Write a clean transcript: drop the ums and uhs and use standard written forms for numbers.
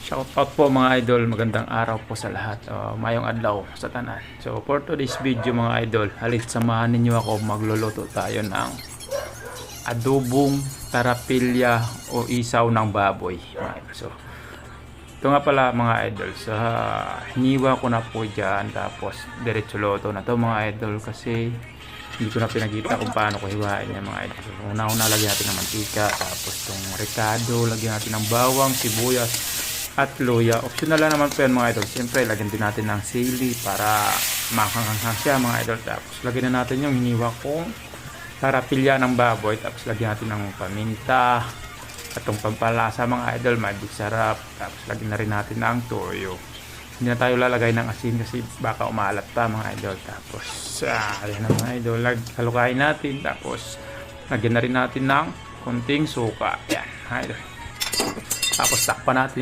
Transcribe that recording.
Shout out po mga idol, magandang araw po sa lahat. Mayong adlaw sa tanan. So for today's video mga idol, halit samahan ninyo ako, magluluto tayo ng adobong tarapilya o isaw ng baboy. So ito nga pala mga idol, sa hiniwa ko na po dyan, tapos diretso luto na to mga idol kasi hindi ko na pinakita kung paano ko hiwain yan mga idol. So, una-una lagyan natin ng mantika, tapos itong ricado, lagyan natin ng bawang, sibuyas at luya. Optional lang naman po yan mga idol. Siyempre lagyan din natin ng sili para makanghang siya mga idol. Tapos lagyan na natin yung hiniwa kong tarapilya ng baboy. Tapos lagyan natin ng paminta at itong pampalasa mga idol, magic sarap. Tapos lagyan na rin natin ng toyo. Hindi na tayo lalagay ng asin kasi baka umalat pa mga idol. Tapos ayan na mga idol, halukain natin. Tapos lagyan na rin natin ng konting suka. Ayan mga idol. Tapos takpan natin